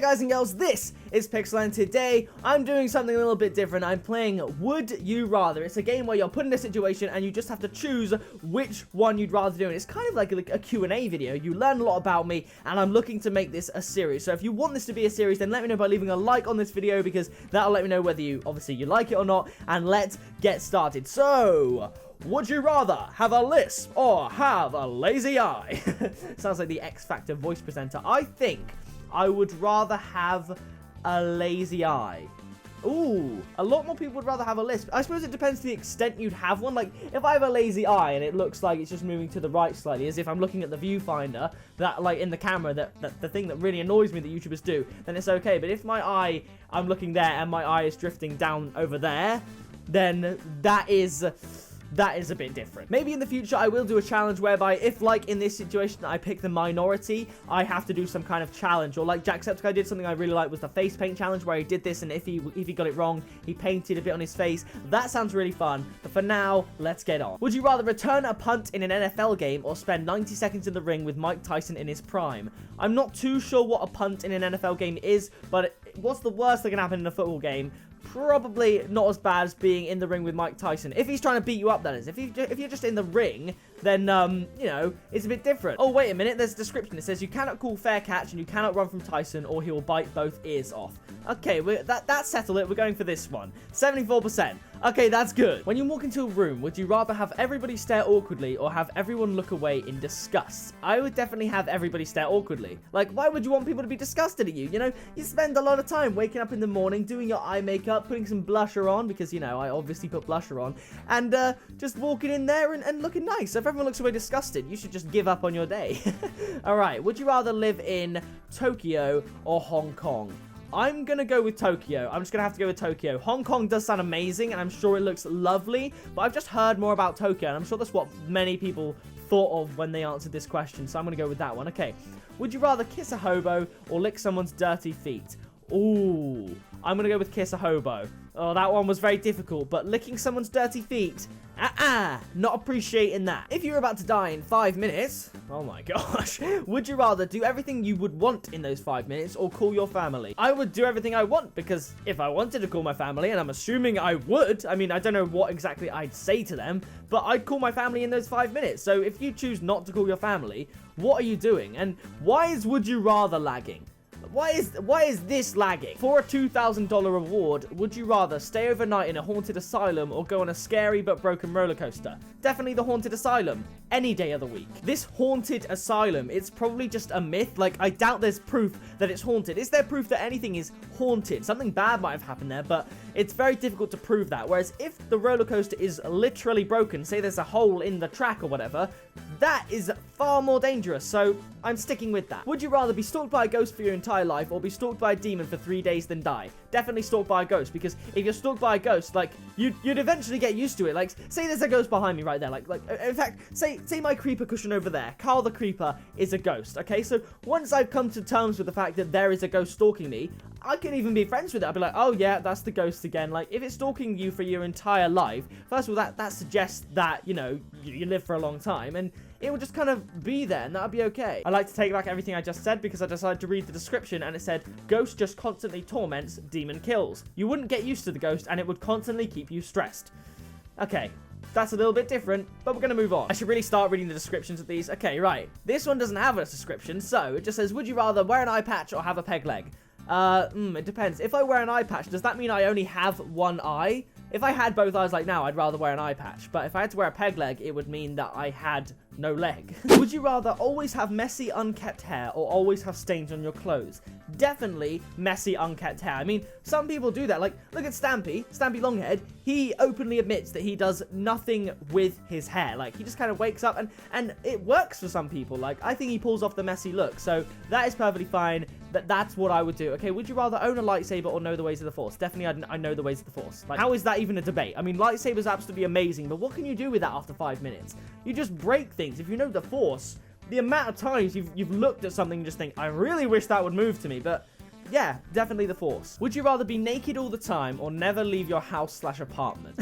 guys and girls, this is Pixel, and today I'm doing something a little bit different. I'm playing Would You Rather. It's a game where you're put in a situation and you just have to choose which one you'd rather do. And it's kind of like a Q&A video. You learn a lot about me, and I'm looking to make this a series. So if you want this to be a series, then let me know by leaving a like on this video, because that'll let me know whether you like it or not. And let's get started. So, would you rather have a lisp or have a lazy eye? Sounds like the X Factor voice presenter. I think I would rather have a lazy eye. Ooh, a lot more people would rather have a lisp. I suppose it depends to the extent you'd have one. Like, if I have a lazy eye and it looks like it's just moving to the right slightly, as if I'm looking at the viewfinder, that, like, in the camera, that the thing that really annoys me that YouTubers do, then it's okay. But if I'm looking there and my eye is drifting down over there, then that is a bit different. Maybe in the future I will do a challenge whereby if, like in this situation, I pick the minority, I have to do some kind of challenge. Or like Jacksepticeye did, something I really liked was the face paint challenge, where he did this, and if he got it wrong, he painted a bit on his face. That sounds really fun. But for now, let's get on. Would you rather return a punt in an NFL game or spend 90 seconds in the ring with Mike Tyson in his prime? I'm not too sure what a punt in an NFL game is, but what's the worst that can happen in a football game? Probably not as bad as being in the ring with Mike Tyson. If he's trying to beat you up, that is. If you're just in the ring, then, you know, it's a bit different. Oh, wait a minute. There's a description. It says you cannot call fair catch and you cannot run from Tyson or he will bite both ears off. Okay, that settled it. We're going for this one. 74%. Okay, that's good. When you walk into a room, would you rather have everybody stare awkwardly or have everyone look away in disgust? I would definitely have everybody stare awkwardly. Like, why would you want people to be disgusted at you? You know, you spend a lot of time waking up in the morning, doing your eye makeup, putting some blusher on, because, you know, I obviously put blusher on, and just walking in there and looking nice. So if everyone looks away disgusted, you should just give up on your day. Alright, would you rather live in Tokyo or Hong Kong? I'm going to go with Tokyo. I'm just going to have to go with Tokyo. Hong Kong does sound amazing, and I'm sure it looks lovely, but I've just heard more about Tokyo, and I'm sure that's what many people thought of when they answered this question, so I'm going to go with that one. Okay, would you rather kiss a hobo or lick someone's dirty feet? Ooh, I'm going to go with kiss a hobo. Oh, that one was very difficult, but licking someone's dirty feet, not appreciating that. If you're about to die in 5 minutes, oh my gosh, would you rather do everything you would want in those 5 minutes or call your family? I would do everything I want, because if I wanted to call my family, and I'm assuming I would, I mean, I don't know what exactly I'd say to them, but I'd call my family in those 5 minutes. So if you choose not to call your family, what are you doing? And why is would you rather lagging? Why is this lagging? For a $2,000 reward, would you rather stay overnight in a haunted asylum or go on a scary but broken roller coaster? Definitely the haunted asylum. Any day of the week. This haunted asylum, it's probably just a myth. Like, I doubt there's proof that it's haunted. Is there proof that anything is haunted? Something bad might have happened there, but it's very difficult to prove that. Whereas if the roller coaster is literally broken, say there's a hole in the track or whatever, that is far more dangerous. So I'm sticking with that. Would you rather be stalked by a ghost for your entire life or be stalked by a demon for 3 days than die? Definitely stalked by a ghost, because if you're stalked by a ghost, like, you'd eventually get used to it. Like, say there's a ghost behind me right there, like in fact, say my creeper cushion over there, Carl the Creeper is a ghost. Okay, so once I've come to terms with the fact that there is a ghost stalking me, I could even be friends with it. I'd be like, oh yeah, that's the ghost again. Like, if it's stalking you for your entire life, first of all, that suggests that, you know, you live for a long time, and it would just kind of be there, and that would be okay. I like to take back everything I just said, because I decided to read the description, and it said, ghost just constantly torments, demon kills. You wouldn't get used to the ghost, and it would constantly keep you stressed. Okay, that's a little bit different, but we're going to move on. I should really start reading the descriptions of these. Okay, right. This one doesn't have a description, so it just says, would you rather wear an eye patch or have a peg leg? It depends. If I wear an eye patch, does that mean I only have one eye? If I had both eyes like now, I'd rather wear an eye patch. But if I had to wear a peg leg, it would mean that I had no leg. Would you rather always have messy, unkept hair or always have stains on your clothes? Definitely messy, unkept hair. I mean, some people do that. Like, look at Stampy Longhead. He openly admits that he does nothing with his hair. Like, he just kind of wakes up and it works for some people. Like, I think he pulls off the messy look. So that is perfectly fine. That's what I would do. Okay, would you rather own a lightsaber or know the ways of the Force? Definitely, I know the ways of the Force. Like, how is that even a debate? I mean, lightsabers are absolutely amazing, but what can you do with that after 5 minutes? You just break things. If you know the Force, the amount of times you've looked at something and just think, I really wish that would move to me, but yeah, definitely the Force. Would you rather be naked all the time or never leave your house/apartment?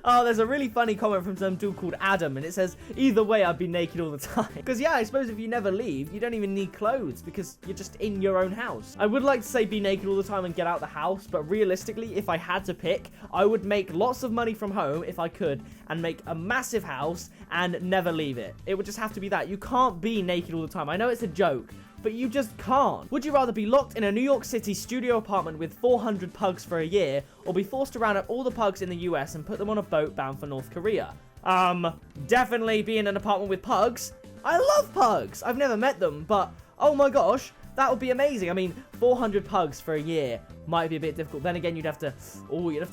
Oh, there's a really funny comment from some dude called Adam, and it says, either way, I'd be naked all the time. Because, yeah, I suppose if you never leave, you don't even need clothes because you're just in your own house. I would like to say be naked all the time and get out the house, but realistically, if I had to pick, I would make lots of money from home if I could and make a massive house and never leave it. It would just have to be that. You can't be naked all the time. I know it's a joke, but you just can't. Would you rather be locked in a New York City studio apartment with 400 pugs for a year, or be forced to round up all the pugs in the US and put them on a boat bound for North Korea? Definitely be in an apartment with pugs. I love pugs. I've never met them, but oh my gosh, that would be amazing. I mean, 400 pugs for a year might be a bit difficult. Then again, you'd have to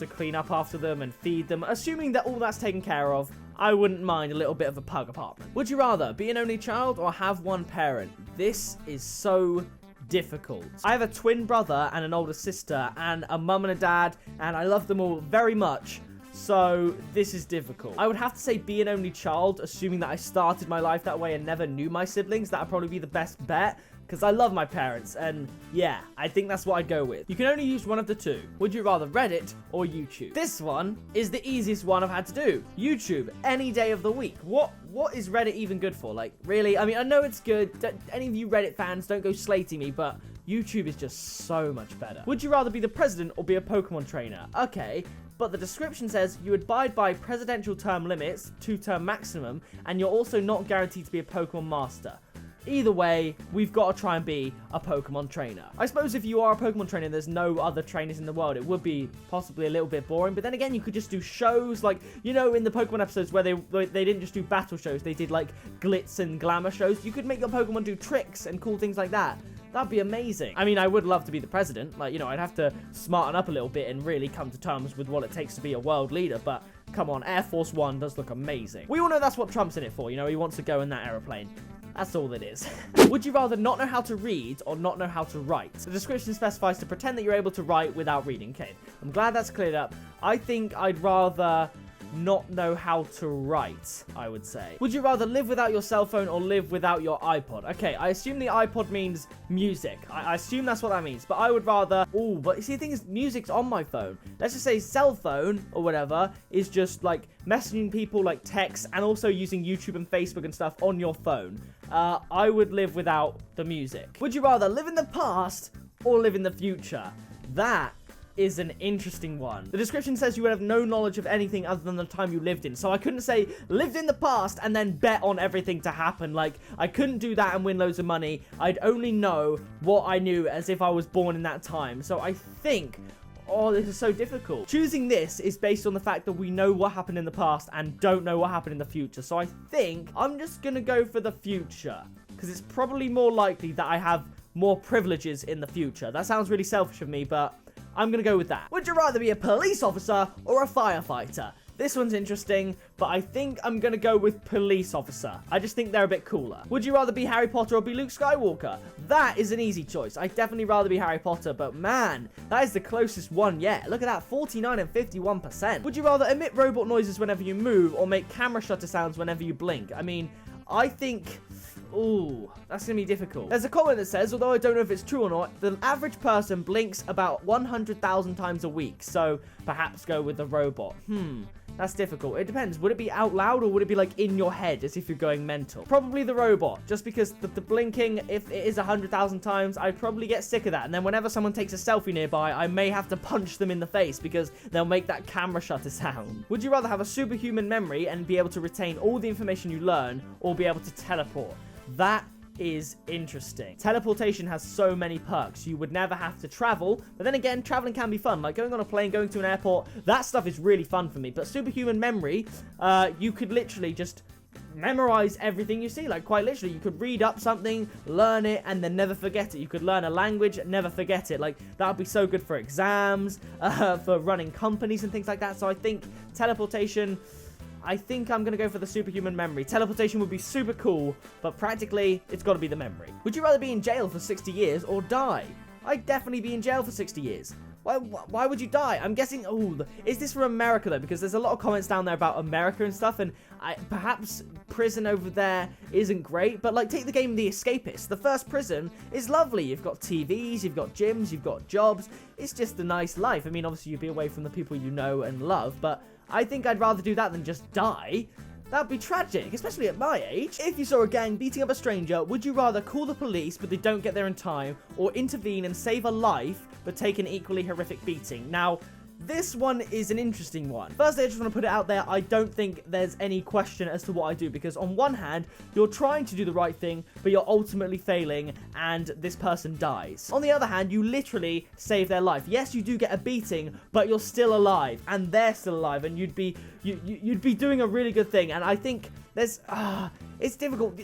clean up after them and feed them. Assuming that all that's taken care of, I wouldn't mind a little bit of a pug apartment. Would you rather be an only child or have one parent? This is so difficult. I have a twin brother and an older sister and a mum and a dad, and I love them all very much. So this is difficult. I would have to say be an only child, assuming that I started my life that way and never knew my siblings. That would probably be the best bet, because I love my parents, and yeah, I think that's what I'd go with. You can only use one of the two. Would you rather Reddit or YouTube? This one is the easiest one I've had to do. YouTube, any day of the week. What is Reddit even good for? Like, really? I mean, I know it's good. Any of you Reddit fans, don't go slating me, but YouTube is just so much better. Would you rather be the president or be a Pokemon trainer? Okay, but the description says you abide by presidential term limits, 2-term maximum, and you're also not guaranteed to be a Pokemon master. Either way, we've got to try and be a Pokemon trainer. I suppose if you are a Pokemon trainer, there's no other trainers in the world. It would be possibly a little bit boring, but then again, you could just do shows like, you know, in the Pokemon episodes where they didn't just do battle shows, they did like glitz and glamour shows. You could make your Pokemon do tricks and cool things like that. That'd be amazing. I mean, I would love to be the president. Like, you know, I'd have to smarten up a little bit and really come to terms with what it takes to be a world leader, but come on, Air Force One does look amazing. We all know that's what Trump's in it for, you know, he wants to go in that aeroplane. That's all it is. Would you rather not know how to read or not know how to write? The description specifies to pretend that you're able to write without reading. Okay, I'm glad that's cleared up. I think I'd rather not know how to write, I would say. Would you rather live without your cell phone or live without your iPod? Okay, I assume the iPod means music. I assume that's what that means, but I would rather... Oh, but see, the thing is, music's on my phone. Let's just say cell phone or whatever is just like messaging people, like text, and also using YouTube and Facebook and stuff on your phone. I would live without the music. Would you rather live in the past or live in the future? That is an interesting one. The description says you would have no knowledge of anything other than the time you lived in. So I couldn't say lived in the past and then bet on everything to happen. Like, I couldn't do that and win loads of money. I'd only know what I knew as if I was born in that time. So I think... Oh, this is so difficult. Choosing this is based on the fact that we know what happened in the past and don't know what happened in the future. So I think I'm just going to go for the future, because it's probably more likely that I have more privileges in the future. That sounds really selfish of me, but I'm going to go with that. Would you rather be a police officer or a firefighter? This one's interesting, but I think I'm going to go with police officer. I just think they're a bit cooler. Would you rather be Harry Potter or be Luke Skywalker? That is an easy choice. I'd definitely rather be Harry Potter, but man, that is the closest one yet. Look at that, 49 and 51%. Would you rather emit robot noises whenever you move or make camera shutter sounds whenever you blink? I mean, I think... Ooh, that's going to be difficult. There's a comment that says, although I don't know if it's true or not, the average person blinks about 100,000 times a week. So perhaps go with the robot. That's difficult. It depends. Would it be out loud or would it be like in your head as if you're going mental? Probably the robot, just because the blinking, if it is 100,000 times, I'd probably get sick of that. And then whenever someone takes a selfie nearby, I may have to punch them in the face because they'll make that camera shutter sound. Would you rather have a superhuman memory and be able to retain all the information you learn, or be able to teleport? That is interesting. Teleportation has so many perks. You would never have to travel, but then again, traveling can be fun. Like going on a plane, going to an airport, that stuff is really fun for me. But superhuman memory, you could literally just memorize everything you see. Like quite literally, you could read up something, learn it, and then never forget it. You could learn a language, never forget it. Like that would be so good for exams, for running companies and things like that. So I think teleportation... I think I'm going to go for the superhuman memory. Teleportation would be super cool, but practically, it's got to be the memory. Would you rather be in jail for 60 years or die? I'd definitely be in jail for 60 years. Why would you die? I'm guessing... Oh, is this from America, though? Because there's a lot of comments down there about America and stuff, and perhaps prison over there isn't great, but, like, take the game The Escapist. The first prison is lovely. You've got TVs, you've got gyms, you've got jobs. It's just a nice life. I mean, obviously, you'd be away from the people you know and love, but... I think I'd rather do that than just die. That'd be tragic, especially at my age. If you saw a gang beating up a stranger, would you rather call the police but they don't get there in time, or intervene and save a life but take an equally horrific beating? Now, this one is an interesting one. Firstly, I just want to put it out there, I don't think there's any question as to what I do, because on one hand, you're trying to do the right thing, but you're ultimately failing, and this person dies. On the other hand, you literally save their life. Yes, you do get a beating, but you're still alive, and they're still alive, and you'd be doing a really good thing, and I think there's, it's difficult.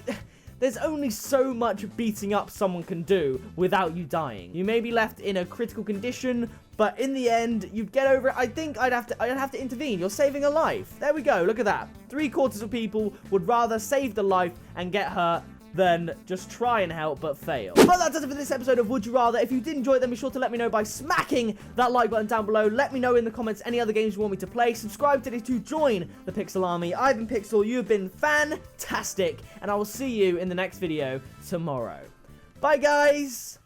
There's only so much beating up someone can do without you dying. You may be left in a critical condition, but in the end, you'd get over it. I think I'd have to intervene. You're saving a life. There we go. Look at that. 3/4 of people would rather save the life and get hurt than just try and help but fail. But that does it for this episode of Would You Rather. If you did enjoy it, then be sure to let me know by smacking that like button down below. Let me know in the comments any other games you want me to play. Subscribe today to join the Pixel Army. I've been Pixel, you've been fantastic, and I will see you in the next video tomorrow. Bye, guys!